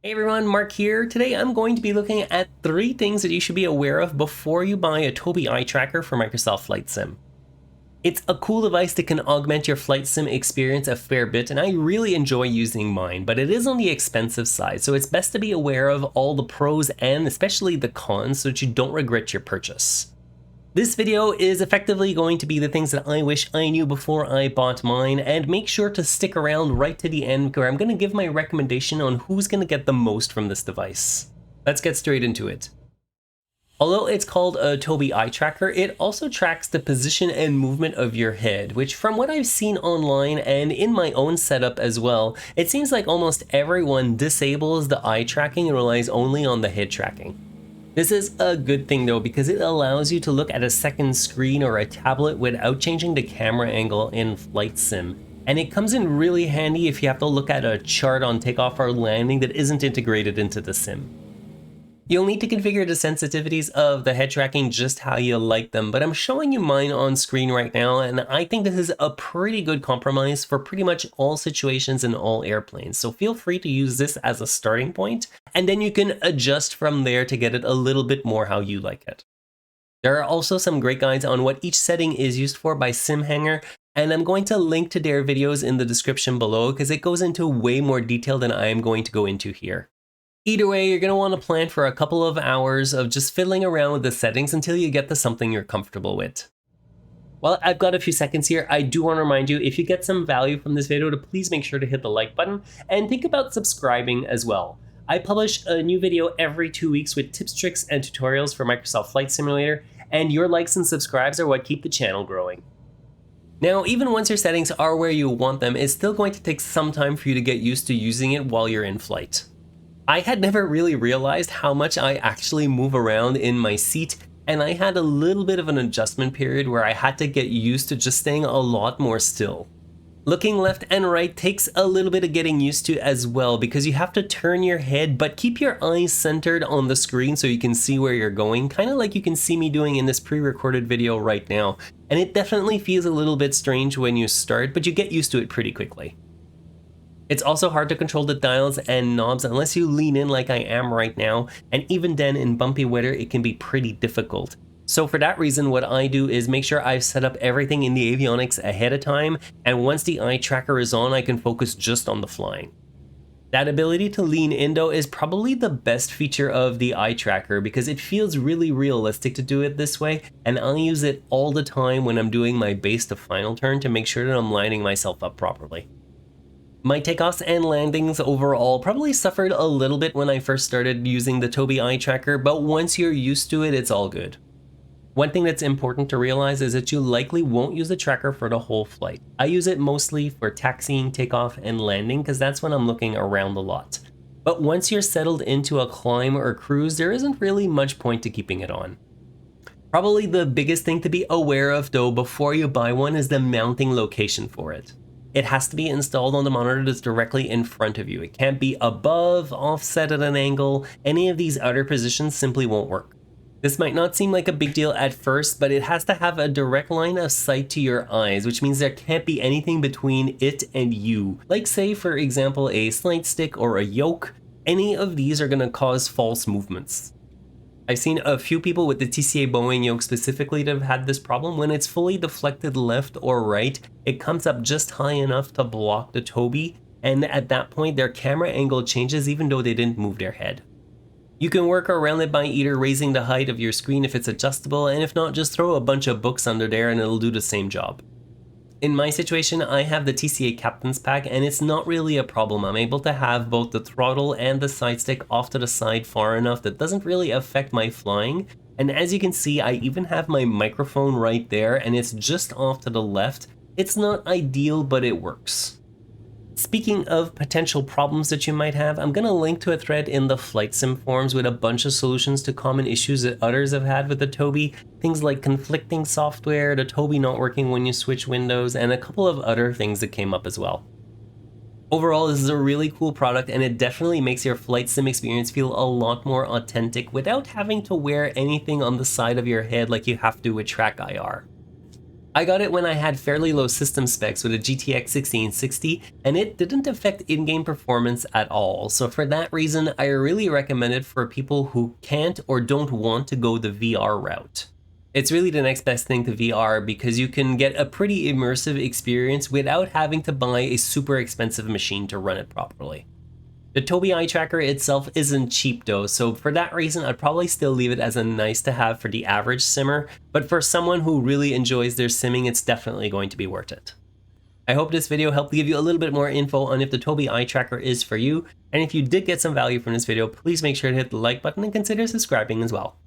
Hey everyone, Mark here. Today I'm going to be looking at 3 things that you should be aware of before you buy a Tobii Eye Tracker for Microsoft Flight Sim. It's a cool device that can augment your flight sim experience a fair bit, and I really enjoy using mine, but it is on the expensive side, so it's best to be aware of all the pros and especially the cons so that you don't regret your purchase. This video is effectively going to be the things that I wish I knew before I bought mine, and make sure to stick around right to the end where I'm going to give my recommendation on who's going to get the most from this device. Let's get straight into it. Although it's called a Tobii Eye Tracker, it also tracks the position and movement of your head, which from what I've seen online and in my own setup as well, it seems like almost everyone disables the eye tracking and relies only on the head tracking. This is a good thing though, because it allows you to look at a second screen or a tablet without changing the camera angle in Flight Sim. And it comes in really handy if you have to look at a chart on takeoff or landing that isn't integrated into the sim. You'll need to configure the sensitivities of the head tracking just how you like them, but I'm showing you mine on screen right now, and I think this is a pretty good compromise for pretty much all situations in all airplanes, so feel free to use this as a starting point, and then you can adjust from there to get it a little bit more how you like it. There are also some great guides on what each setting is used for by SimHanger, and I'm going to link to their videos in the description below because it goes into way more detail than I am going to go into here. Either way, you're going to want to plan for a couple of hours of just fiddling around with the settings until you get to something you're comfortable with. While I've got a few seconds here, I do want to remind you, if you get some value from this video, to please make sure to hit the like button and think about subscribing as well. I publish a new video every 2 weeks with tips, tricks, and tutorials for Microsoft Flight Simulator, and your likes and subscribes are what keep the channel growing. Now, even once your settings are where you want them, it's still going to take some time for you to get used to using it while you're in flight. I had never really realized how much I actually move around in my seat, and I had a little bit of an adjustment period where I had to get used to just staying a lot more still. Looking left and right takes a little bit of getting used to as well, because you have to turn your head but keep your eyes centered on the screen so you can see where you're going, kind of like you can see me doing in this pre-recorded video right now. And it definitely feels a little bit strange when you start, but you get used to it pretty quickly. It's also hard to control the dials and knobs unless you lean in like I am right now, and even then in bumpy weather it can be pretty difficult. So for that reason, what I do is make sure I've set up everything in the avionics ahead of time, and once the eye tracker is on, I can focus just on the flying. That ability to lean in though is probably the best feature of the eye tracker because it feels really realistic to do it this way, and I use it all the time when I'm doing my base to final turn to make sure that I'm lining myself up properly. My takeoffs and landings overall probably suffered a little bit when I first started using the Tobii Eye Tracker, but once you're used to it, it's all good. One thing that's important to realize is that you likely won't use the tracker for the whole flight. I use it mostly for taxiing, takeoff, and landing because that's when I'm looking around a lot. But once you're settled into a climb or cruise, there isn't really much point to keeping it on. Probably the biggest thing to be aware of though before you buy one is the mounting location for it. It has to be installed on the monitor that's directly in front of you. It can't be above, offset at an angle. Any of these other positions simply won't work. This might not seem like a big deal at first, but it has to have a direct line of sight to your eyes, which means there can't be anything between it and you. Like say, for example, a slide stick or a yoke. Any of these are going to cause false movements. I've seen a few people with the TCA Boeing yoke specifically that have had this problem. When it's fully deflected left or right, it comes up just high enough to block the Tobii, and at that point their camera angle changes even though they didn't move their head. You can work around it by either raising the height of your screen if it's adjustable, and if not, just throw a bunch of books under there and it'll do the same job. In my situation, I have the TCA Captain's Pack, and it's not really a problem. I'm able to have both the throttle and the side stick off to the side far enough that doesn't really affect my flying. And as you can see, I even have my microphone right there, and it's just off to the left. It's not ideal, but it works. Speaking of potential problems that you might have, I'm going to link to a thread in the Flight Sim forums with a bunch of solutions to common issues that others have had with the Tobii. Things like conflicting software, the Tobii not working when you switch windows, and a couple of other things that came up as well. Overall, this is a really cool product, and it definitely makes your flight sim experience feel a lot more authentic without having to wear anything on the side of your head like you have to with Track IR. I got it when I had fairly low system specs with a GTX 1660, and it didn't affect in-game performance at all, so for that reason I really recommend it for people who can't or don't want to go the VR route. It's really the next best thing to VR because you can get a pretty immersive experience without having to buy a super expensive machine to run it properly. The Tobii Eye Tracker itself isn't cheap though, so for that reason I'd probably still leave it as a nice to have for the average simmer, but for someone who really enjoys their simming, it's definitely going to be worth it. I hope this video helped give you a little bit more info on if the Tobii Eye Tracker is for you, and if you did get some value from this video, please make sure to hit the like button and consider subscribing as well.